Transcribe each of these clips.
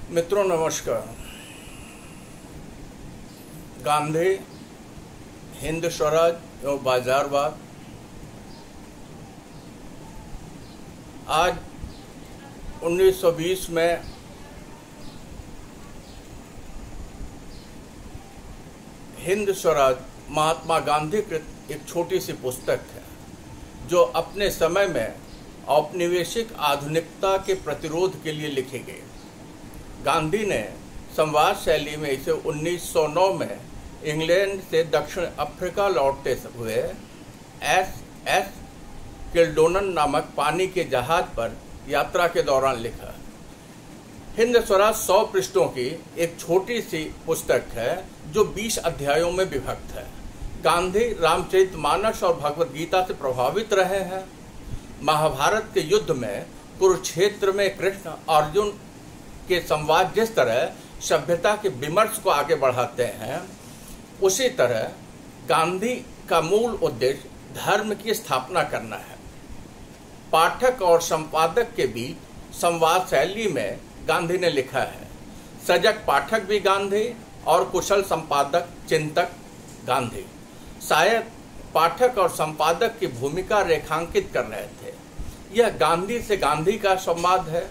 मित्रों नमस्कार। गांधी, हिंद स्वराज एवं बाजारवाद। आज 1920 में हिंद स्वराज महात्मा गांधी कृत एक छोटी सी पुस्तक है जो अपने समय में औपनिवेशिक आधुनिकता के प्रतिरोध के लिए लिखी गई। गांधी ने संवाद शैली में इसे 1909 में इंग्लैंड से दक्षिण अफ्रीका लौटते हुए एस किल्डोनन नामक पानी के जहाज पर यात्रा के दौरान लिखा। हिंद स्वराज 100 पृष्ठों की एक छोटी सी पुस्तक है जो 20 अध्यायों में विभक्त है। गांधी रामचरितमानस और भगवद गीता से प्रभावित रहे हैं। महाभारत के युद्ध में कुरुक्षेत्र में कृष्ण अर्जुन के संवाद जिस तरह सभ्यता के विमर्श को आगे बढ़ाते हैं, उसी तरह गांधी का मूल उद्देश्य धर्म की स्थापना करना है। पाठक और संपादक के बीच संवाद शैली में गांधी ने लिखा है। सजग पाठक भी गांधी और कुशल संपादक चिंतक गांधी शायद पाठक और संपादक की भूमिका रेखांकित कर रहे थे। यह गांधी से गांधी का संवाद है।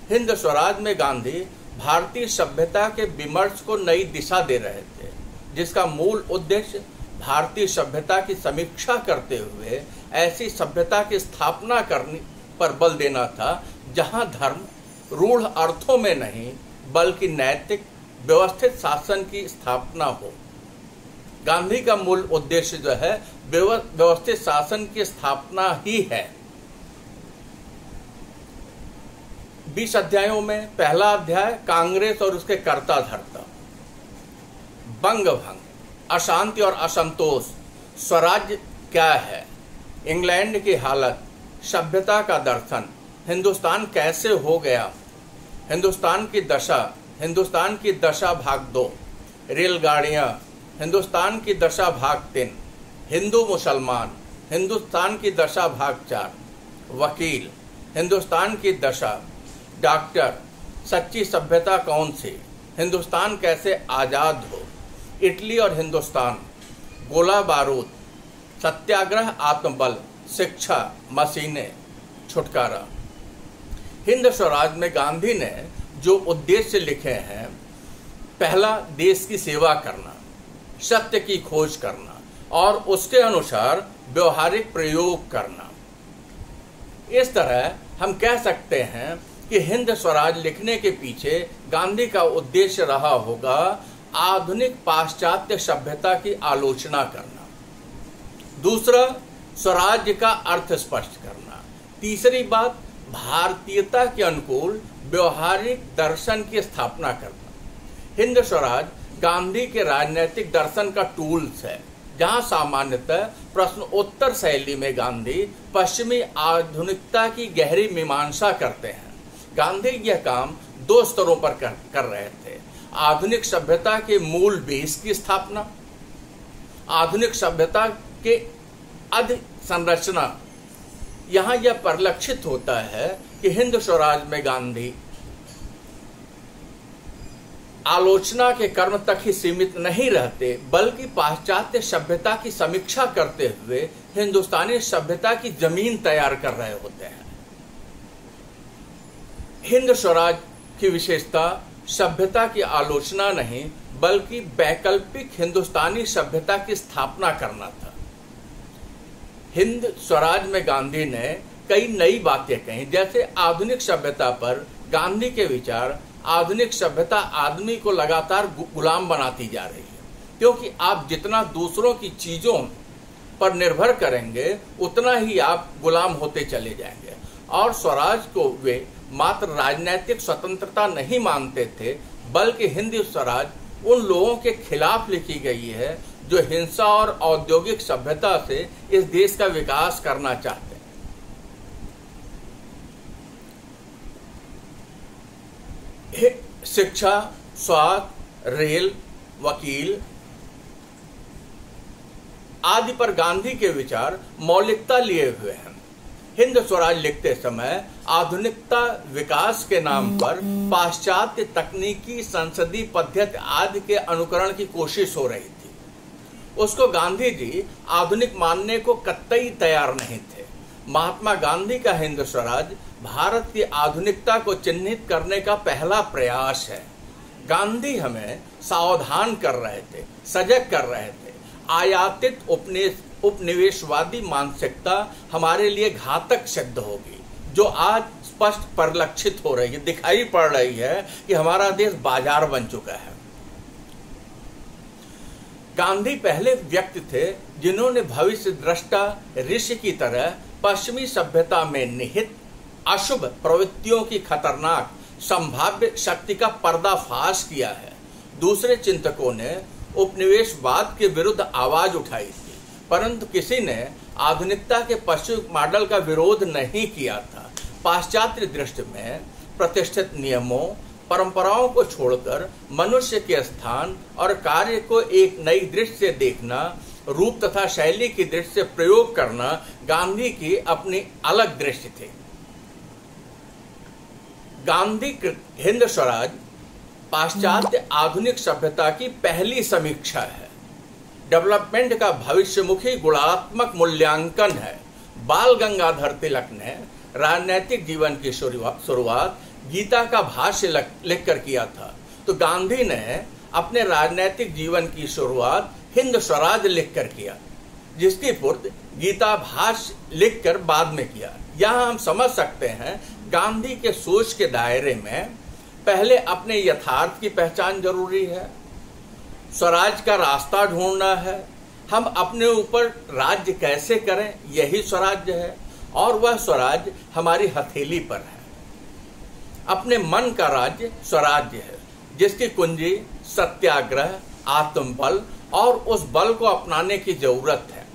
हिंद स्वराज में गांधी भारतीय सभ्यता के विमर्श को नई दिशा दे रहे थे, जिसका मूल उद्देश्य भारतीय सभ्यता की समीक्षा करते हुए ऐसी सभ्यता की स्थापना करने पर बल देना था जहां धर्म रूढ़ अर्थों में नहीं बल्कि नैतिक व्यवस्थित शासन की स्थापना हो। गांधी का मूल उद्देश्य जो है व्यवस्थित शासन की स्थापना ही है। 20 अध्यायों में पहला अध्याय कांग्रेस और उसके कर्ता धर्ता, बंग भंग, अशांति और असंतोष, स्वराज्य क्या है, इंग्लैंड की हालत, सभ्यता का दर्शन, हिंदुस्तान कैसे हो गया, हिंदुस्तान की दशा भाग 2, रेलगाड़ियां, हिंदुस्तान की दशा भाग 3, हिंदू मुसलमान, हिंदुस्तान की दशा भाग 4, वकील, हिंदुस्तान की दशा, डॉक्टर, सच्ची सभ्यता कौन सी, हिंदुस्तान कैसे आज़ाद हो, इटली और हिंदुस्तान, गोला बारूद, सत्याग्रह, आत्मबल, शिक्षा, मशीनें, छुटकारा। हिंद स्वराज में गांधी ने जो उद्देश्य लिखे हैं, पहला देश की सेवा करना, सत्य की खोज करना और उसके अनुसार व्यवहारिक प्रयोग करना। इस तरह हम कह सकते हैं कि हिंद स्वराज लिखने के पीछे गांधी का उद्देश्य रहा होगा आधुनिक पाश्चात्य सभ्यता की आलोचना करना। दूसरा, स्वराज्य का अर्थ स्पष्ट करना। तीसरी बात, भारतीयता के अनुकूल व्यवहारिक दर्शन की स्थापना करना। हिंद स्वराज गांधी के राजनीतिक दर्शन का टूल्स है, जहां सामान्यतः प्रश्नोत्तर शैली में गांधी पश्चिमी आधुनिकता की गहरी मीमांसा करते हैं। गांधी यह काम 2 स्तरों पर कर रहे थे। आधुनिक सभ्यता के मूल बेस की स्थापना, आधुनिक सभ्यता के संरचना। यहाँ यह परिलक्षित होता है कि हिंद स्वराज में गांधी आलोचना के कर्म तक ही सीमित नहीं रहते, बल्कि पाश्चात्य सभ्यता की समीक्षा करते हुए हिंदुस्तानी सभ्यता की जमीन तैयार कर रहे होते हैं। हिंद स्वराज की विशेषता सभ्यता की आलोचना नहीं बल्कि वैकल्पिक हिंदुस्तानी सभ्यता की स्थापना करना था। हिंद स्वराज में गांधी ने कई नई बातें कही, जैसे आधुनिक सभ्यता पर गांधी के विचार, आधुनिक सभ्यता आदमी को लगातार गुलाम बनाती जा रही है, क्योंकि आप जितना दूसरों की चीजों पर निर्भर करेंगे उतना ही आप गुलाम होते चले जाएंगे। और स्वराज को वे मात्र राजनीतिक स्वतंत्रता नहीं मानते थे, बल्कि हिंद स्वराज उन लोगों के खिलाफ लिखी गई है जो हिंसा और औद्योगिक सभ्यता से इस देश का विकास करना चाहते हैं। शिक्षा, स्वास्थ्य, रेल, वकील आदि पर गांधी के विचार मौलिकता लिए हुए हैं। हिंद स्वराज लिखते समय आधुनिकता विकास के नाम पर पाश्चात्य तकनीकी, संसदीय पद्धति आदि के अनुकरण की कोशिश हो रही थी। उसको गांधी जी आधुनिक मानने को कतई तैयार नहीं थे। महात्मा गांधी का हिंद स्वराज भारत की आधुनिकता को चिन्हित करने का पहला प्रयास है। गांधी हमें सावधान कर रहे थे, सजग कर रहे थे। आयातित उपनिवेशवादी मानसिकता हमारे लिए घातक सिद्ध होगी, जो आज स्पष्ट परिलक्षित हो रही है, दिखाई पड़ रही है कि हमारा देश बाजार बन चुका है। गांधी पहले व्यक्ति थे जिन्होंने भविष्य दृष्टा ऋषि की तरह पश्चिमी सभ्यता में निहित अशुभ प्रवृत्तियों की खतरनाक संभाव्य शक्ति का पर्दाफाश किया है। दूसरे चिंतकों ने उपनिवेशवाद के विरुद्ध आवाज उठाई थी, परंतु किसी ने आधुनिकता के पश्चिमी मॉडल का विरोध नहीं किया था। पाश्चात्य दृष्टि में प्रतिष्ठित नियमों, परंपराओं को छोड़कर मनुष्य के स्थान और कार्य को एक नई दृष्टि से देखना, रूप तथा शैली की दृष्टि से प्रयोग करना गांधी की अपनी अलग दृष्टि थी। गांधी हिंद स्वराज पाश्चात्य आधुनिक सभ्यता की पहली समीक्षा है। डेवलपमेंट का भविष्यमुखी गुणात्मक मूल्यांकन है। बाल गंगाधर तिलक ने राजनैतिक जीवन की शुरुआत गीता का भाष्य लिखकर किया था, तो गांधी ने अपने राजनैतिक जीवन की शुरुआत हिंद स्वराज लिखकर किया, जिसकी पूर्ति गीता भाष्य लिखकर बाद में किया। यहाँ हम समझ सकते हैं गांधी के सोच के दायरे में पहले अपने यथार्थ की पहचान जरूरी है, स्वराज का रास्ता ढूंढना है, हम अपने ऊपर राज्य कैसे करें, यही स्वराज्य है, और वह स्वराज हमारी हथेली पर है। अपने मन का राज्य स्वराज्य है, जिसकी कुंजी सत्याग्रह, आत्मबल और उस बल को अपनाने की जरूरत है,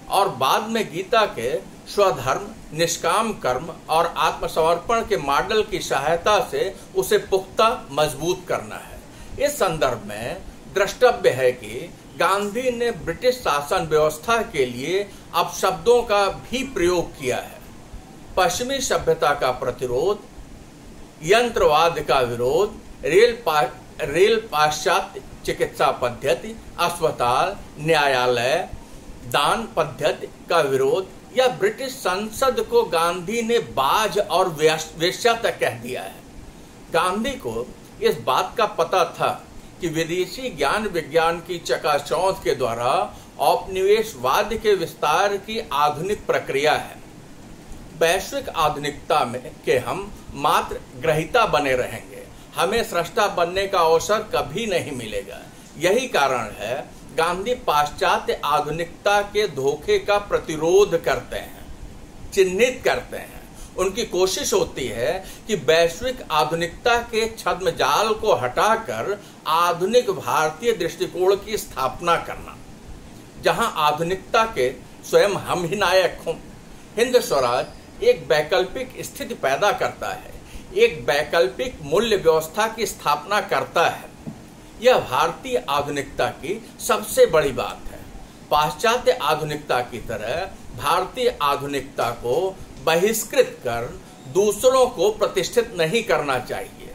और बाद में गीता के स्वधर्म, निष्काम कर्म और आत्मसमर्पण के मॉडल की सहायता से उसे पुख्ता मजबूत करना है। इस संदर्भ में द्रष्टव्य है कि गांधी ने ब्रिटिश शासन व्यवस्था के लिए अपशब्दों का भी प्रयोग किया है। पश्चिमी सभ्यता का प्रतिरोध, यंत्रवाद का विरोध, रेल पाश्चात्य चिकित्सा पद्धति, अस्पताल, न्यायालय, दान पद्धति का विरोध, या ब्रिटिश संसद को गांधी ने बाज और वेश्या तक कह दिया है। गांधी को इस बात का पता था कि विदेशी ज्ञान विज्ञान की चकाचौंध के द्वारा औपनिवेशवाद के विस्तार की आधुनिक प्रक्रिया है। वैश्विक आधुनिकता में के हम मात्र ग्रहीता बने रहेंगे, हमें सृष्टा बनने का अवसर कभी नहीं मिलेगा। यही कारण है गांधी पाश्चात्य आधुनिकता के धोखे का प्रतिरोध करते हैं, चिन्हित करते हैं। उनकी कोशिश होती है कि वैश्विक आधुनिकता के छद्मजाल को हटाकर आधुनिक भारतीय दृष्टिकोण की स्थापना करना, जहां आधुनिकता के स्वयं हम ही नायक हों। हिंद स्वराज एक वैकल्पिक स्थिति पैदा करता है, एक वैकल्पिक मूल्य व्यवस्था की स्थापना करता है। यह भारतीय आधुनिकता की सबसे बड़ी बात है। पाश्चात्य आधुनिकता की तरह भारतीय आधुनिकता को बहिष्कृत कर दूसरों को प्रतिष्ठित नहीं करना चाहिए।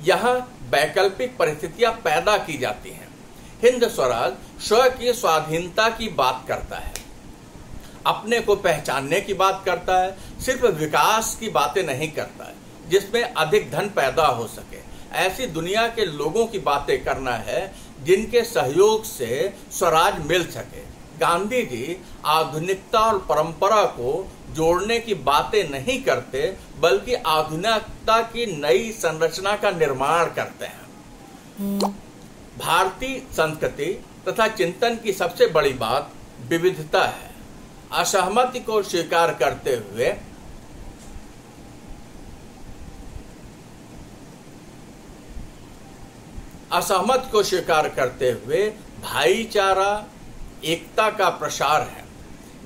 यहाँ वैकल्पिक परिस्थितियां पैदा की जाती हैं। हिंद स्वराज स्व की स्वाधीनता की बात करता है, अपने को पहचानने की बात करता है, सिर्फ विकास की बातें नहीं करता है जिसमें अधिक धन पैदा हो सके। ऐसी दुनिया के लोगों की बातें करना है जिनके सहयोग से स्वराज मिल सके। गांधी जी आधुनिकता और परंपरा को जोड़ने की बातें नहीं करते, बल्कि आधुनिकता की नई संरचना का निर्माण करते हैं। भारतीय संस्कृति तथा चिंतन की सबसे बड़ी बात विविधता है। असहमति को स्वीकार करते हुए असहमत को स्वीकार करते हुए भाईचारा, एकता का प्रसार है।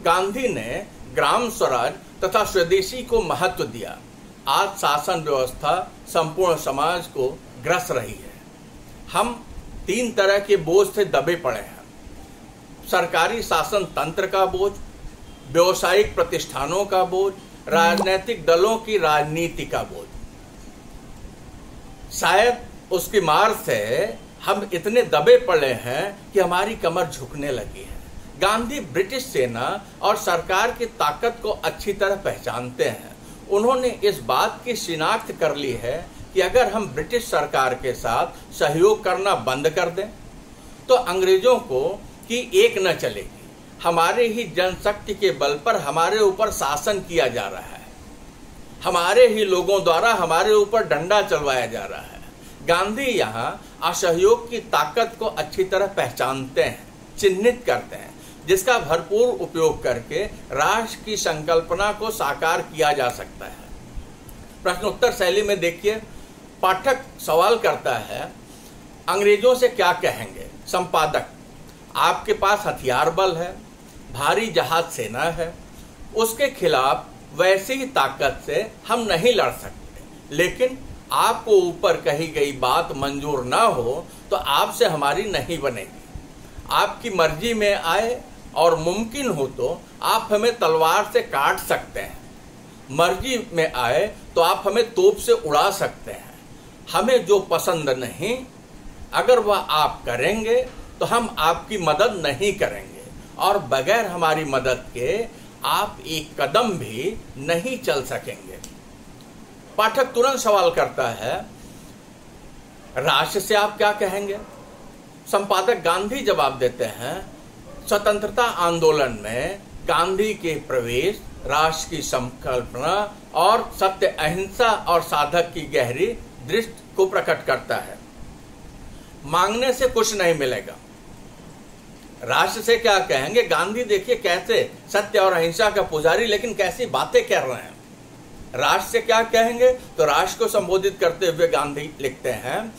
गांधी ने ग्राम स्वराज तथा स्वदेशी को महत्व दिया। आज शासन व्यवस्था संपूर्ण समाज को ग्रस रही है। हम 3 तरह के बोझ से दबे पड़े हैं। सरकारी शासन तंत्र का बोझ, व्यवसायिक प्रतिष्ठानों का बोझ, राजनीतिक दलों की राजनीति का बोझ। शायद उसकी मार से हम इतने दबे पड़े हैं कि हमारी कमर झुकने लगी है। गांधी ब्रिटिश सेना और सरकार की ताकत को अच्छी तरह पहचानते हैं। उन्होंने इस बात की शिनाख्त कर ली है कि अगर हम ब्रिटिश सरकार के साथ सहयोग करना बंद कर दें तो अंग्रेजों को की एक न चलेगी। हमारे ही जनशक्ति के बल पर हमारे ऊपर शासन किया जा रहा है, हमारे ही लोगों द्वारा हमारे ऊपर डंडा चलवाया जा रहा है। गांधी यहाँ असहयोग की ताकत को अच्छी तरह पहचानते हैं, चिन्हित करते हैं, जिसका भरपूर उपयोग करके राष्ट्र की संकल्पना को साकार किया जा सकता है। प्रश्नोत्तर शैली में देखिए, पाठक सवाल करता है, अंग्रेजों से क्या कहेंगे? संपादक, आपके पास हथियार बल है, भारी जहाज सेना है, उसके खिलाफ वैसी ही ताकत से हम नहीं लड़ सकते, लेकिन आपको ऊपर कही गई बात मंजूर ना हो तो आपसे हमारी नहीं बनेगी। आपकी मर्जी में आए और मुमकिन हो तो आप हमें तलवार से काट सकते हैं, मर्जी में आए तो आप हमें तोप से उड़ा सकते हैं। हमें जो पसंद नहीं, अगर वह आप करेंगे तो हम आपकी मदद नहीं करेंगे और बगैर हमारी मदद के आप एक कदम भी नहीं चल सकेंगे। पाठक तुरंत सवाल करता है, राष्ट्र से आप क्या कहेंगे? संपादक गांधी जवाब देते हैं, स्वतंत्रता आंदोलन में गांधी के प्रवेश राष्ट्र की संकल्पना और सत्य, अहिंसा और साधक की गहरी दृष्टि को प्रकट करता है। मांगने से कुछ नहीं मिलेगा। राष्ट्र से क्या कहेंगे? गांधी देखिए कैसे सत्य और अहिंसा का पुजारी, लेकिन कैसी बातें कर रहे हैं। राष्ट्र से क्या कहेंगे? तो राष्ट्र को संबोधित करते हुए गांधी लिखते हैं,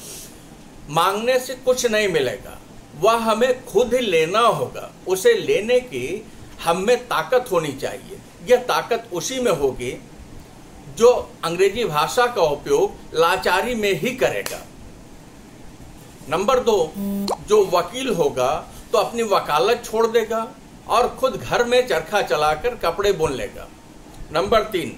मांगने से कुछ नहीं मिलेगा, वह हमें खुद ही लेना होगा। उसे लेने की हम में ताकत होनी चाहिए। यह ताकत उसी में होगी जो अंग्रेजी भाषा का उपयोग लाचारी में ही करेगा। नंबर 2, जो वकील होगा तो अपनी वकालत छोड़ देगा और खुद घर में चरखा चलाकर कपड़े बुन लेगा। नंबर 3,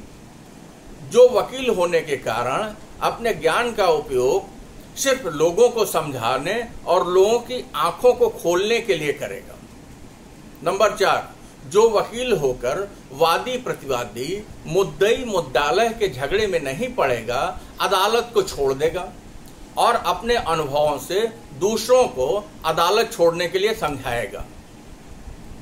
जो वकील होने के कारण अपने ज्ञान का उपयोग सिर्फ लोगों को समझाने और लोगों की आंखों को खोलने के लिए करेगा। नंबर 4, जो वकील होकर वादी प्रतिवादी, मुद्दई मुद्दालह के झगड़े में नहीं पड़ेगा, अदालत को छोड़ देगा और अपने अनुभवों से दूसरों को अदालत छोड़ने के लिए समझाएगा।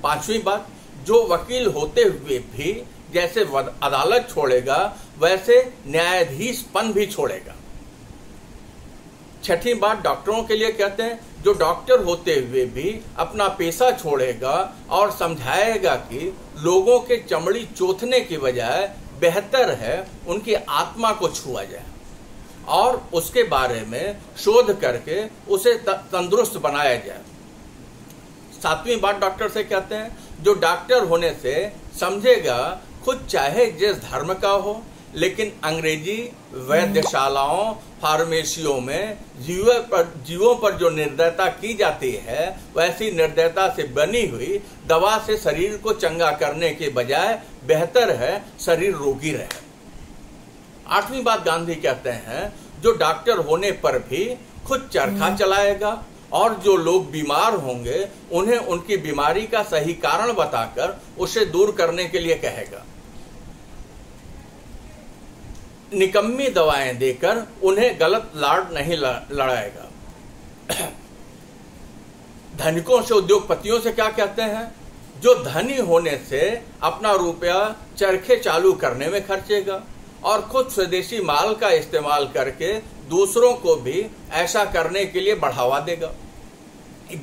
5वीं बात, जो वकील होते हुए भी जैसे अदालत छोड़ेगा वैसे न्यायाधीशपन भी छोड़ेगा। 6ठी बात, डॉक्टरों के लिए कहते हैं, जो डॉक्टर होते हुए भी अपना पेशा छोड़ेगा और समझाएगा कि लोगों के चमड़ी चोथने की बजाय बेहतर है उनकी आत्मा को छुआ जाए और उसके बारे में शोध करके उसे तंदुरुस्त बनाया जाए। 7वीं बात डॉक्टर से कहते हैं, जो डॉक्टर होने से समझेगा खुद चाहे जिस धर्म का हो, लेकिन अंग्रेजी वैद्यशालाओं, फार्मेसियों में जीवों पर जो निर्दयता की जाती है, वैसी निर्दयता से बनी हुई दवा से शरीर को चंगा करने के बजाय बेहतर है शरीर रोगी रहे। 8वीं बात गांधी कहते हैं, जो डॉक्टर होने पर भी खुद चरखा चलाएगा और जो लोग बीमार होंगे उन्हें उनकी बीमारी का सही कारण बताकर उसे दूर करने के लिए कहेगा। निकम्मी दवाएं देकर उन्हें गलत लाड नहीं लड़ाएगा। धनिकों से, उद्योगपतियों से क्या कहते हैं, जो धनी होने से अपना रुपया चरखे चालू करने में खर्चेगा और खुद स्वदेशी माल का इस्तेमाल करके दूसरों को भी ऐसा करने के लिए बढ़ावा देगा।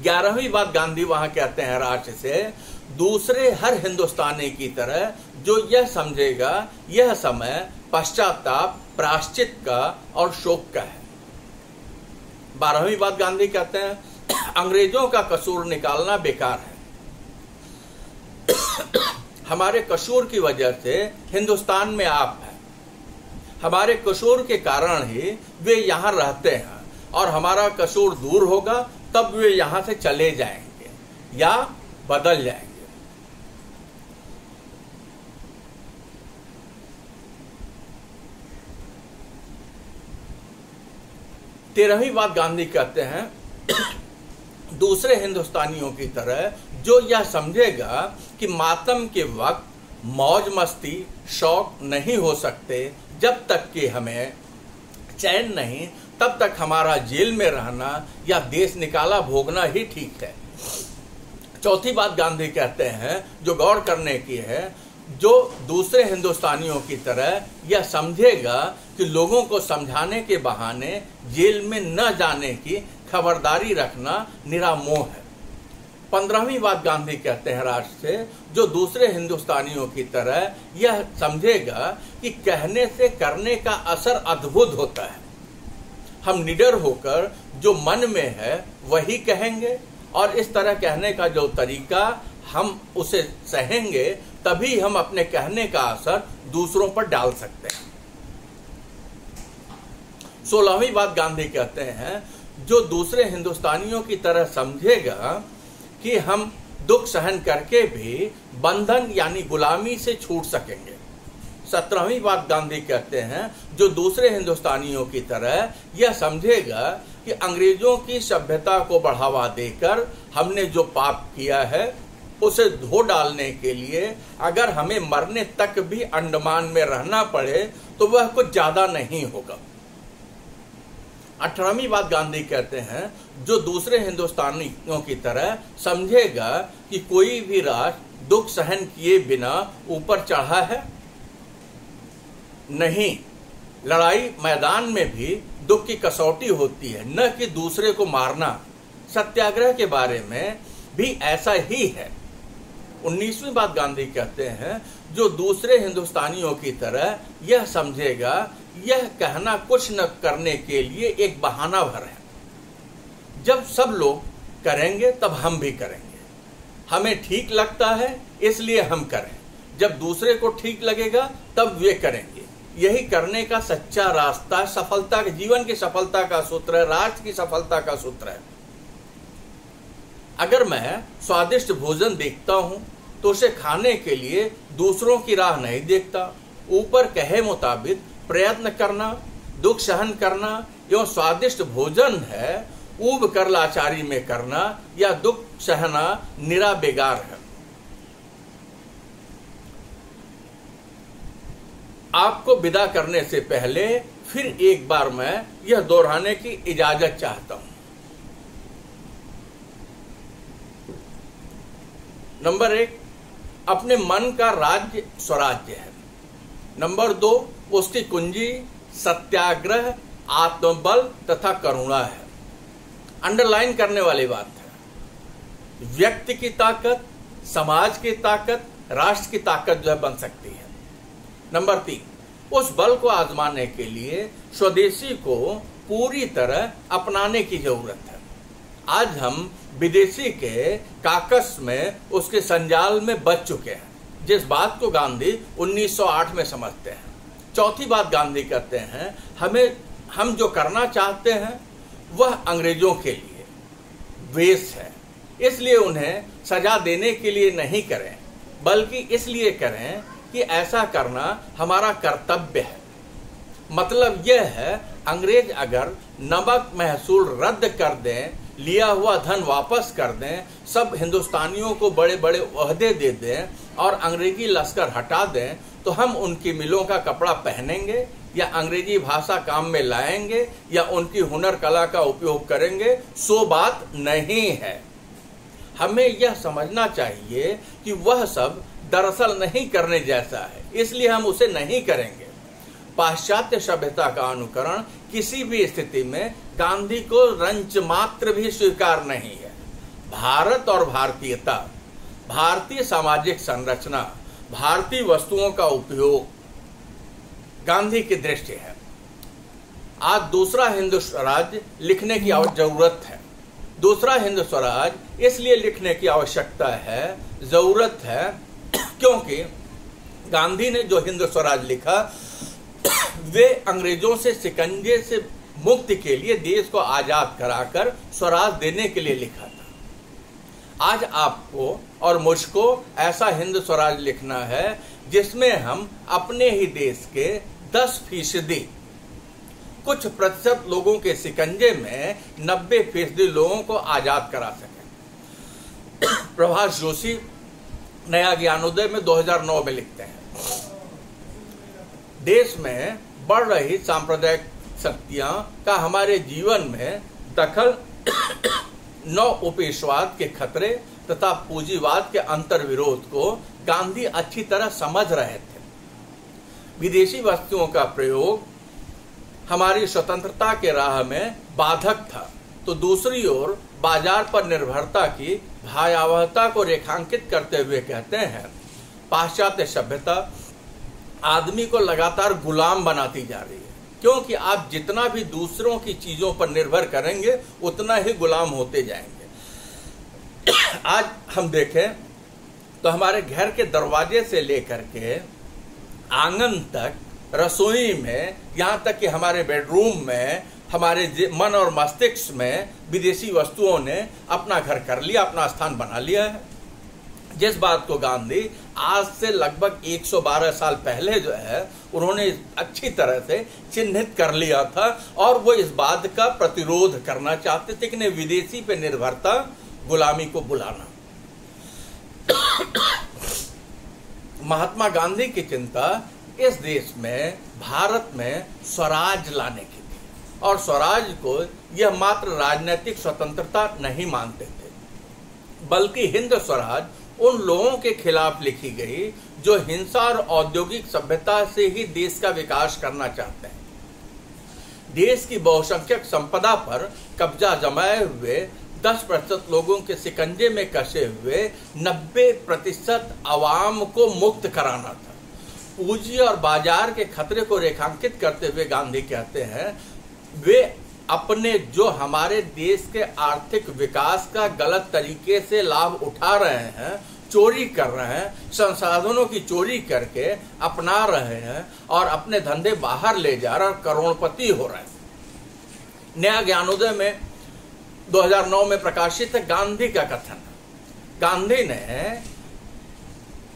11वीं बात गांधी वहां कहते हैं राष्ट्र से, दूसरे हर हिंदुस्तानी की तरह जो यह समझेगा यह समय पश्चाताप, प्रायश्चित का और शोक का है। 12वीं बात गांधी कहते हैं, अंग्रेजों का कसूर निकालना बेकार है। हमारे कसूर की वजह से हिंदुस्तान में आप हैं, हमारे कसूर के कारण ही वे यहाँ रहते हैं और हमारा कसूर दूर होगा तब वे यहाँ से चले जाएंगे या बदल जाएंगे। 13वीं बात गांधी कहते हैं, दूसरे हिंदुस्तानियों की तरह जो यह समझेगा कि मातम के वक्त मौज मस्ती शौक नहीं हो सकते, जब तक कि हमें चैन नहीं, तब तक हमारा जेल में रहना या देश निकाला भोगना ही ठीक है। चौथी बात गांधी कहते हैं जो गौर करने की है, जो दूसरे हिंदुस्तानियों की तरह यह समझेगा कि लोगों को समझाने के बहाने जेल में न जाने की खबरदारी रखना निरामोह है। 15वीं बात गांधी कहते हैं राष्ट्र से, जो दूसरे हिंदुस्तानियों की तरह यह समझेगा कि कहने से करने का असर अद्भुत होता है। हम निडर होकर जो मन में है वही कहेंगे, और इस तरह कहने का जो तरीका हम उसे सहेंगे, तभी हम अपने कहने का असर दूसरों पर डाल सकते हैं। 16वीं बात गांधी कहते हैं, जो दूसरे हिंदुस्तानियों की तरह समझेगा कि हम दुख सहन करके भी बंधन यानी गुलामी से छूट सकेंगे। 17वीं बात गांधी कहते हैं, जो दूसरे हिंदुस्तानियों की तरह यह समझेगा कि अंग्रेजों की सभ्यता को बढ़ावा देकर हमने जो पाप किया है उसे धो डालने के लिए अगर हमें मरने तक भी अंडमान में रहना पड़े तो वह कुछ ज्यादा नहीं होगा। 18वीं बात गांधी कहते हैं, जो दूसरे हिंदुस्तानियों की तरह समझेगा कि कोई भी राष्ट्र दुख सहन किए बिना ऊपर चढ़ा है नहीं, लड़ाई मैदान में भी दुख की कसौटी होती है, न कि दूसरे को मारना। सत्याग्रह के बारे में भी ऐसा ही है। 19वीं बात गांधी कहते हैं, जो दूसरे हिंदुस्तानियों की तरह यह समझेगा यह कहना कुछ न करने के लिए एक बहाना भर है। जब सब लोग करेंगे तब हम भी करेंगे, हमें ठीक लगता है इसलिए हम करें, जब दूसरे को ठीक लगेगा तब वे करेंगे। यही करने का सच्चा रास्ता सफलता के, जीवन की सफलता का सूत्र है, राष्ट्र की सफलता का सूत्र है। अगर मैं स्वादिष्ट भोजन देखता हूं तो उसे खाने के लिए दूसरों की राह नहीं देखता। ऊपर कहे मुताबिक प्रयत्न करना, दुख सहन करना एवं स्वादिष्ट भोजन है, ऊब कर लाचारी में करना या दुख सहना निरा बेगार है। आपको विदा करने से पहले फिर एक बार मैं यह दोहराने की इजाजत चाहता हूं। नंबर 1, अपने मन का राज्य स्वराज्य है। नंबर 2, उसकी कुंजी सत्याग्रह, आत्मबल तथा करुणा है। अंडरलाइन करने वाली बात है, व्यक्ति की ताकत, समाज की ताकत, राष्ट्र की ताकत जो है बन सकती है। नंबर 3, उस बल को आजमाने के लिए स्वदेशी को पूरी तरह अपनाने की जरूरत है। आज हम विदेशी के काकस में, उसके संजाल में बच चुके हैं, जिस बात को गांधी 1908 में समझते हैं। चौथी बात गांधी कहते हैं, हम जो करना चाहते हैं वह अंग्रेजों के लिए द्वेष है, इसलिए उन्हें सजा देने के लिए नहीं करें, बल्कि इसलिए करें कि ऐसा करना हमारा कर्तव्य है। मतलब यह है, अंग्रेज अगर नमक महसूल रद्द कर दें, लिया हुआ धन वापस कर दें, सब हिंदुस्तानियों को बड़े बड़े ओहदे दे दें और अंग्रेजी लश्कर हटा दें, तो हम उनकी मिलों का कपड़ा पहनेंगे या अंग्रेजी भाषा काम में लाएंगे या उनकी हुनर कला का उपयोग करेंगे, सो बात नहीं है। हमें यह समझना चाहिए कि वह सब दरअसल नहीं करने जैसा है, इसलिए हम उसे नहीं करेंगे। पाश्चात्य सभ्यता का अनुकरण किसी भी स्थिति में गांधी को रंच मात्र भी स्वीकार नहीं है। भारत और भारतीयता, भारतीय सामाजिक संरचना, भारतीय वस्तुओं का उपयोग गांधी की दृष्टि है। आज दूसरा हिंदू स्वराज लिखने की जरूरत है। दूसरा हिंदू स्वराज इसलिए लिखने की आवश्यकता है, जरूरत है, क्योंकि गांधी ने जो हिंदू स्वराज लिखा वे अंग्रेजों से शिकंजे से मुक्ति के लिए, देश को आजाद कराकर स्वराज देने के लिए लिखा था। आज आपको और मुझको ऐसा हिंद स्वराज लिखना है जिसमें हम अपने ही देश के 10% कुछ प्रतिशत लोगों के शिकंजे में 90% लोगों को आजाद करा सके। प्रभाष जोशी नया ज्ञानोदय में 2009 में लिखते हैं, देश में बढ़ रही सांप्रदायिक शक्तियां का हमारे जीवन में दखल नव उपनिवेशवाद के खतरे तथा पूंजीवाद के अंतर्विरोध को गांधी अच्छी तरह समझ रहे थे। विदेशी वस्तुओं का प्रयोग हमारी स्वतंत्रता के राह में बाधक था, तो दूसरी ओर बाजार पर निर्भरता की भयावहता को रेखांकित करते हुए कहते हैं, पाश्चात्य सभ्यता आदमी को लगातार गुलाम बनाती जा रही है, क्योंकि आप जितना भी दूसरों की चीजों पर निर्भर करेंगे उतना ही गुलाम होते जाएंगे। आज हम देखें तो हमारे घर के दरवाजे से लेकर के आंगन तक, रसोई में, यहाँ तक कि हमारे बेडरूम में, हमारे मन और मस्तिष्क में विदेशी वस्तुओं ने अपना घर कर लिया, अपना स्थान बना लिया है। जिस बात को गांधी आज से लगभग 112 साल पहले जो है उन्होंने अच्छी तरह से चिन्हित कर लिया था, और वो इस बात का प्रतिरोध करना चाहते थे कि विदेशी पे निर्भरता, गुलामी को बुलाना। महात्मा गांधी की चिंता इस देश में, भारत में स्वराज लाने की थी, और स्वराज को यह मात्र राजनीतिक स्वतंत्रता नहीं मानते थे, बल्कि हिंद स्वराज उन लोगों के खिलाफ लिखी गई जो हिंसा और औद्योगिक सभ्यता से ही देश का विकास करना चाहते हैं। देश की बहुसंख्यक संपदा पर कब्जा जमाए हुए 10% लोगों के शिकंजे में कसे हुए 90% आवाम को मुक्त कराना था। पूंजी और बाजार के खतरे को रेखांकित करते हुए गांधी कहते हैं, वे अपने जो हमारे देश के आर्थिक विकास का गलत तरीके से लाभ उठा रहे हैं, चोरी कर रहे हैं, संसाधनों की चोरी करके अपना रहे हैं और अपने धंधे बाहर ले जा रहे हैं और करोड़पति हो रहे हैं। नया ज्ञानोदय में 2009 में प्रकाशित है गांधी का कथन। गांधी ने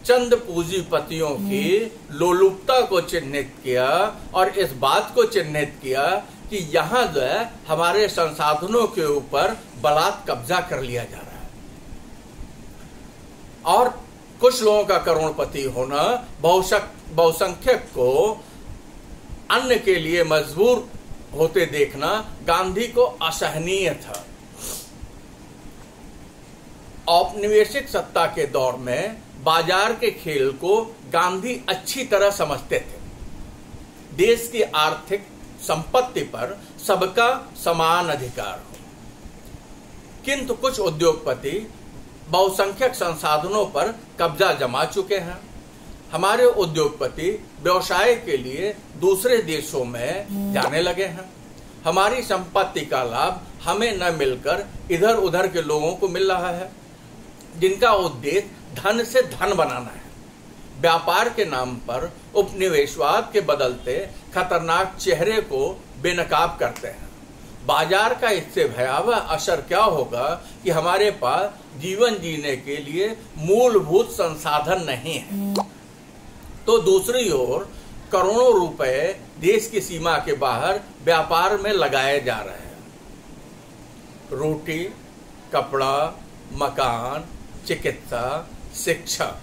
चंद पूंजीपतियों की लोलुपता को चिन्हित किया और इस बात को चिन्हित किया कि यहाँ जो है हमारे संसाधनों के ऊपर बलात् कब्जा कर लिया जा रहा है, और कुछ लोगों का करोड़पति होना, बहुसंख्यक को अन्न के लिए मजबूर होते देखना गांधी को असहनीय था। औपनिवेशिक सत्ता के दौर में बाजार के खेल को गांधी अच्छी तरह समझते थे। देश की आर्थिक संपत्ति पर सबका समान अधिकार हो, किंतु कुछ उद्योगपति बहुसंख्यक संसाधनों पर कब्जा जमा चुके हैं। हमारे उद्योगपति व्यवसाय के लिए दूसरे देशों में जाने लगे हैं। हमारी संपत्ति का लाभ हमें न मिलकर इधर उधर के लोगों को मिल रहा है, जिनका उद्देश्य धन से धन बनाना है। व्यापार के नाम पर उपनिवेशवाद के बदलते खतरनाक चेहरे को बेनकाब करते हैं। बाजार का इससे भयावह असर क्या होगा कि हमारे पास जीवन जीने के लिए मूलभूत संसाधन नहीं है, तो दूसरी ओर करोड़ों रुपए देश की सीमा के बाहर व्यापार में लगाए जा रहे हैं। रोटी, कपड़ा, मकान, चिकित्सा, शिक्षा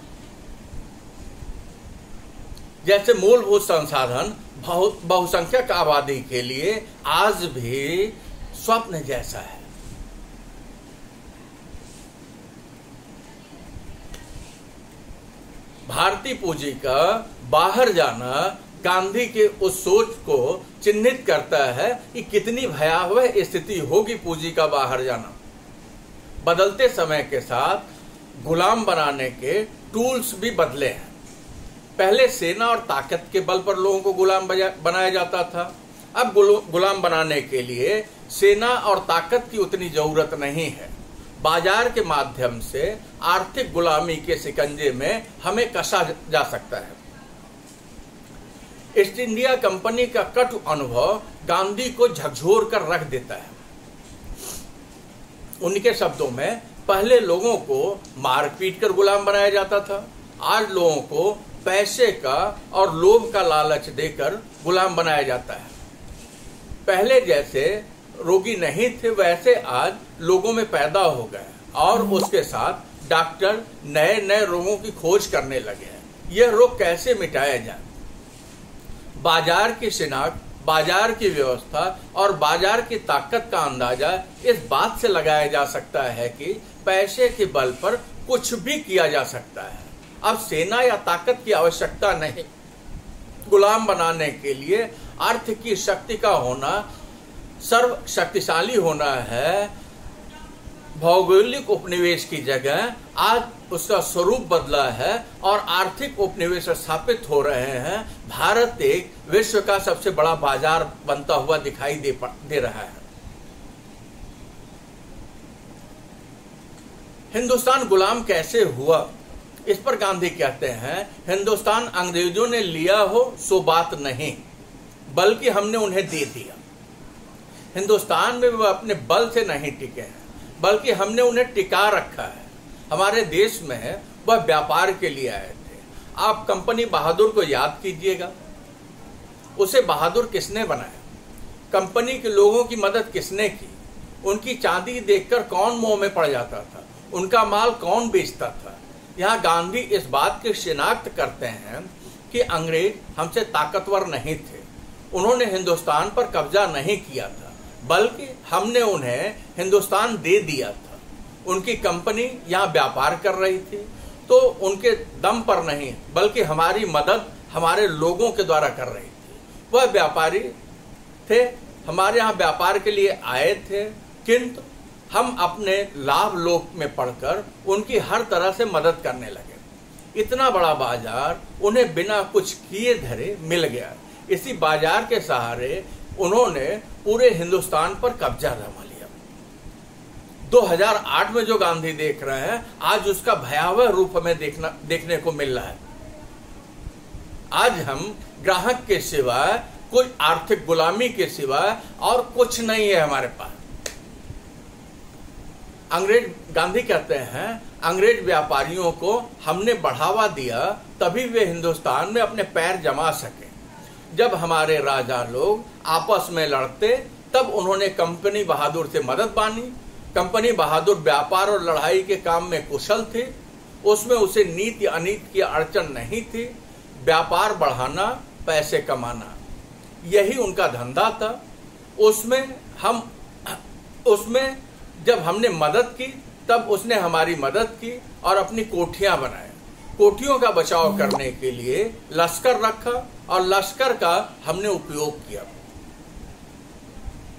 जैसे मूलभूत संसाधन बहुसंख्यक आबादी के लिए आज भी स्वप्न जैसा है। भारतीय पूंजी का बाहर जाना गांधी के उस सोच को चिन्हित करता है कि कितनी भयावह स्थिति होगी पूंजी का बाहर जाना। बदलते समय के साथ गुलाम बनाने के टूल्स भी बदले हैं। पहले सेना और ताकत के बल पर लोगों को गुलाम बनाया जाता था। अब गुलाम बनाने के लिए सेना और ताकत की उतनी जरूरत नहीं है। बाजार के माध्यम से आर्थिक गुलामी के शिकंजे में हमें कसा जा सकता है। ईस्ट इंडिया कंपनी का कटु अनुभव गांधी को झकझोर कर रख देता है। उनके शब्दों में, पहले लोगों को मार पीट कर गुलाम बनाया जाता था, आज लोगों को पैसे का और लोभ का लालच देकर गुलाम बनाया जाता है। पहले जैसे रोगी नहीं थे वैसे आज लोगों में पैदा हो गए और उसके साथ डॉक्टर नए नए रोगों की खोज करने लगे हैं। यह रोग कैसे मिटाया जाए? बाजार की शिनाख्त, बाजार की व्यवस्था और बाजार की ताकत का अंदाजा इस बात से लगाया जा सकता है कि पैसे के बल पर कुछ भी किया जा सकता है। अब सेना या ताकत की आवश्यकता नहीं। गुलाम बनाने के लिए अर्थ की शक्ति का होना, सर्वशक्तिशाली होना है। भौगोलिक उपनिवेश की जगह आज उसका स्वरूप बदला है और आर्थिक उपनिवेश स्थापित हो रहे हैं। भारत एक विश्व का सबसे बड़ा बाजार बनता हुआ दिखाई दे रहा है। हिंदुस्तान गुलाम कैसे हुआ, इस पर गांधी कहते हैं, हिंदुस्तान अंग्रेजों ने लिया हो सो बात नहीं, बल्कि हमने उन्हें दे दिया। हिंदुस्तान में वह अपने बल से नहीं टिके हैं, बल्कि हमने उन्हें टिका रखा है। हमारे देश में वह व्यापार के लिए आए थे। आप कंपनी बहादुर को याद कीजिएगा। उसे बहादुर किसने बनाया? कंपनी के लोगों की मदद किसने की? उनकी चांदी देखकर कौन मोह में पड़ जाता था? उनका माल कौन बेचता था? यहाँ गांधी इस बात की शिनाख्त करते हैं कि अंग्रेज हमसे ताकतवर नहीं थे। उन्होंने हिंदुस्तान पर कब्जा नहीं किया था, बल्कि हमने उन्हें हिंदुस्तान दे दिया था। उनकी कंपनी यहाँ व्यापार कर रही थी तो उनके दम पर नहीं, बल्कि हमारी मदद हमारे लोगों के द्वारा कर रही थी। वह व्यापारी थे, हमारे यहाँ व्यापार के लिए आए थे, किंतु हम अपने लाभ लोक में पढ़कर उनकी हर तरह से मदद करने लगे। इतना बड़ा बाजार उन्हें बिना कुछ किए धरे मिल गया। इसी बाजार के सहारे उन्होंने पूरे हिंदुस्तान पर कब्जा जमा लिया। 2008 में जो गांधी देख रहे हैं, आज उसका भयावह रूप हमें देखने को मिल रहा है। आज हम ग्राहक के सिवा, कोई आर्थिक गुलामी के सिवा और कुछ नहीं है हमारे पास। गांधी कहते हैं, अंग्रेज व्यापारियों को हमने बढ़ावा दिया, तभी वे हिंदुस्तान में अपने पैर जमा सके। जब हमारे राजा लोग आपस में लड़ते, तब उन्होंने कंपनी बहादुर से मदद मांगी। कंपनी बहादुर व्यापार और लड़ाई के काम में कुशल थे। उसमें उसे नीति अनीति की अड़चन नहीं थी। व्यापार बढ़ाना, पैसे कमाना, यही उनका धंधा था। उसमें जब हमने मदद की, तब उसने हमारी मदद की और अपनी कोठियां बनाए। कोठियों का बचाव करने के लिए लश्कर रखा और लश्कर का हमने उपयोग किया।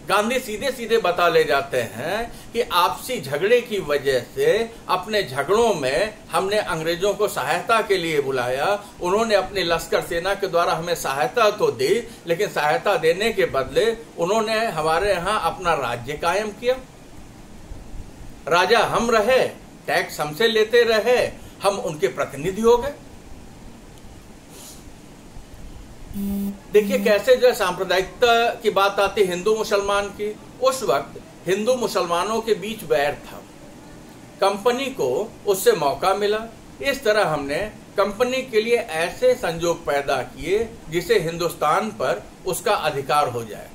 गांधी सीधे सीधे बता ले जाते हैं कि आपसी झगड़े की वजह से अपने झगड़ों में हमने अंग्रेजों को सहायता के लिए बुलाया। उन्होंने अपनी लश्कर सेना के द्वारा हमें सहायता तो दी, लेकिन सहायता देने के बदले उन्होंने हमारे यहाँ अपना राज्य कायम किया। राजा हम रहे, टैक्स हमसे लेते रहे, हम उनके प्रतिनिधि हो गए। देखिए कैसे जो सांप्रदायिकता की बात आती हिंदू मुसलमान की। उस वक्त हिंदू मुसलमानों के बीच वैर था, कंपनी को उससे मौका मिला। इस तरह हमने कंपनी के लिए ऐसे संजोग पैदा किए जिसे हिंदुस्तान पर उसका अधिकार हो जाए।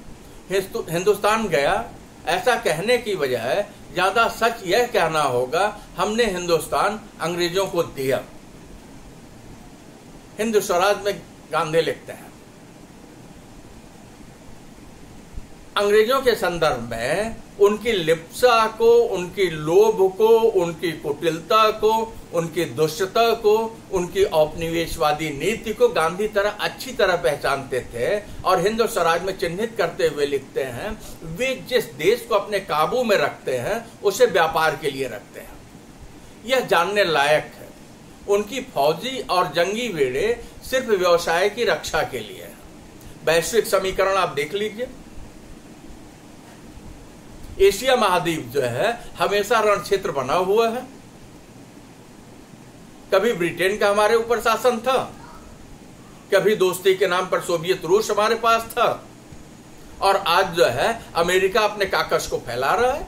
हिंदुस्तान गया, ऐसा कहने की बजाय ज्यादा सच यह कहना होगा, हमने हिंदुस्तान अंग्रेजों को दिया। हिंद स्वराज में गांधी लिखते हैं, अंग्रेजों के संदर्भ में उनकी लिप्सा को, उनकी लोभ को, उनकी कुटिलता को, उनकी दुष्टता को, उनकी औपनिवेशवादी नीति को गांधी अच्छी तरह पहचानते थे और हिंद स्वराज में चिन्हित करते हुए लिखते हैं, वे जिस देश को अपने काबू में रखते हैं उसे व्यापार के लिए रखते हैं। यह जानने लायक है। उनकी फौजी और जंगी बेड़े सिर्फ व्यवसाय की रक्षा के लिए है। वैश्विक समीकरण आप देख लीजिए। एशिया महाद्वीप जो है हमेशा रण क्षेत्र बना हुआ है। कभी ब्रिटेन का हमारे ऊपर शासन था, कभी दोस्ती के नाम पर सोवियत रूस हमारे पास था, और आज जो है अमेरिका अपने काकस को फैला रहा है।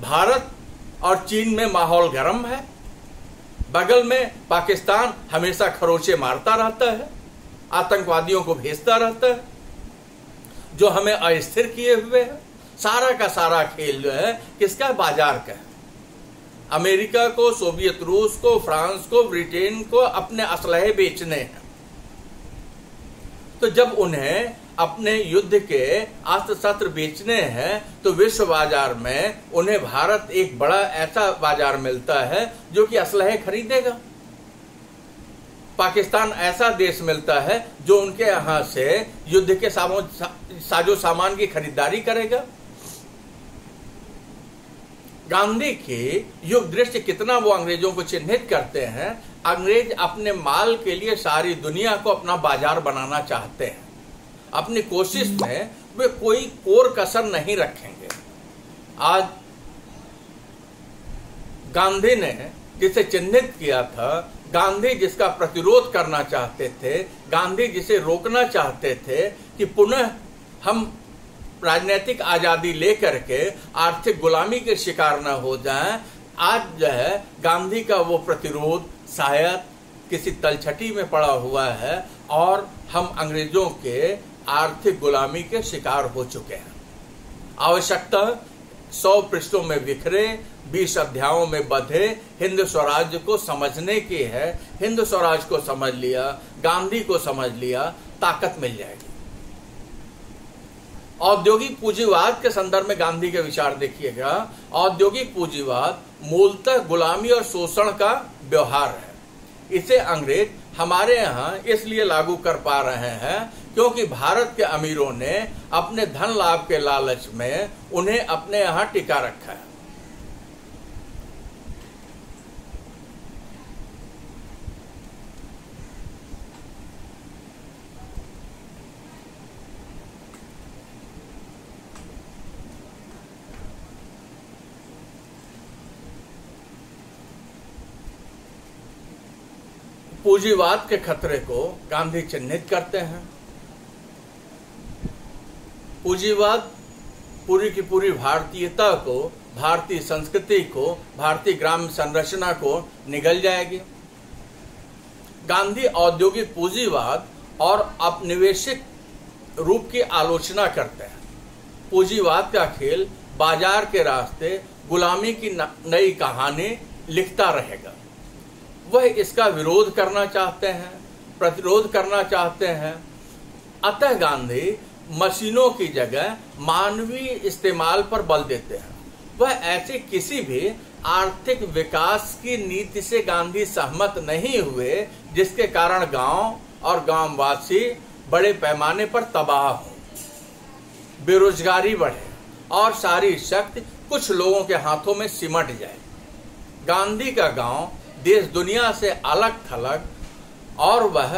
भारत और चीन में माहौल गर्म है। बगल में पाकिस्तान हमेशा खरोचे मारता रहता है, आतंकवादियों को भेजता रहता है। जो हमें अस्थिर किए हुए है। सारा का सारा खेल जो है किसका? बाजार का है। अमेरिका को, सोवियत रूस को, फ्रांस को, ब्रिटेन को अपने असलहे बेचने हैं। तो जब उन्हें अपने युद्ध के अस्त्र शस्त्र बेचने हैं तो विश्व बाजार में उन्हें भारत एक बड़ा ऐसा बाजार मिलता है जो कि असलहे खरीदेगा। पाकिस्तान ऐसा देश मिलता है जो उनके यहां से युद्ध के साजो सामान की खरीदारी करेगा। गांधी की युग दृष्टि कितना वो अंग्रेजों को चिन्हित करते हैं। अंग्रेज अपने माल के लिए सारी दुनिया को अपना बाजार बनाना चाहते हैं। अपनी कोशिश में वे कोई कोर कसर नहीं रखेंगे। आज गांधी ने जिसे चिन्हित किया था, गांधी जिसका प्रतिरोध करना चाहते थे, गांधी जिसे रोकना चाहते थे कि पुनः हम राजनीतिक आजादी लेकर के आर्थिक गुलामी के शिकार न हो जाएं, आज जो है गांधी का वो प्रतिरोध शायद किसी तलछटी में पड़ा हुआ है और हम अंग्रेजों के आर्थिक गुलामी के शिकार हो चुके हैं। आवश्यकता 100 पृष्ठों में बिखरे, 20 अध्यायों में बंधे हिंद स्वराज्य को समझने की है। हिंद स्वराज को समझ लिया, गांधी को समझ लिया, ताकत मिल जाएगी। औद्योगिक पूंजीवाद के संदर्भ में गांधी के विचार देखिएगा। औद्योगिक पूंजीवाद मूलतः गुलामी और शोषण का व्यवहार है। इसे अंग्रेज हमारे यहाँ इसलिए लागू कर पा रहे हैं क्योंकि भारत के अमीरों ने अपने धन लाभ के लालच में उन्हें अपने यहाँ टिका रखा है। पूंजीवाद के खतरे को गांधी चिन्हित करते हैं। पूंजीवाद पूरी की पूरी भारतीयता को, भारतीय संस्कृति को, भारतीय ग्राम्य संरचना को निगल जाएगी। गांधी औद्योगिक पूंजीवाद और औपनिवेशिक रूप की आलोचना करते हैं। पूंजीवाद का खेल बाजार के रास्ते गुलामी की नई कहानी लिखता रहेगा। वह इसका विरोध करना चाहते हैं, प्रतिरोध करना चाहते हैं। अतः गांधी मशीनों की जगह मानवीय इस्तेमाल पर बल देते हैं। वह ऐसे किसी भी आर्थिक विकास की नीति से गांधी सहमत नहीं हुए जिसके कारण गांव और गांववासी बड़े पैमाने पर तबाह हों, बेरोजगारी बढ़े और सारी शक्ति कुछ लोगों के हाथों में सिमट जाए। गांधी का गांव देश दुनिया से अलग थलग और वह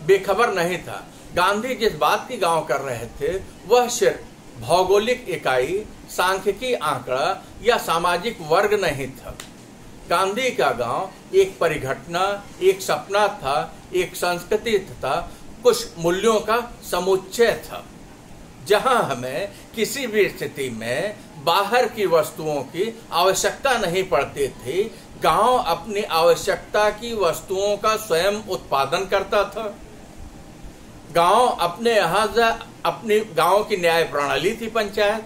बेखबर नहीं था। गांधी जिस बात की गांव कर रहे थे वह सिर्फ भौगोलिक इकाई, सांख्यिकी आंकड़ा या सामाजिक वर्ग नहीं था। गांधी का गांव एक परिघटना, एक सपना था, एक संस्कृति तथा कुछ मूल्यों का समुच्चय था, जहां हमें किसी भी स्थिति में बाहर की वस्तुओं की आवश्यकता नहीं पड़ती थी। गांव अपनी आवश्यकता की वस्तुओं का स्वयं उत्पादन करता था। गांव अपने यहाँ से अपनी गांव की न्याय प्रणाली थी पंचायत।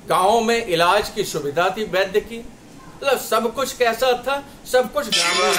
गांव में इलाज की सुविधा थी, वैद्य की। मतलब सब कुछ कैसा था? सब कुछ ग्रामीण।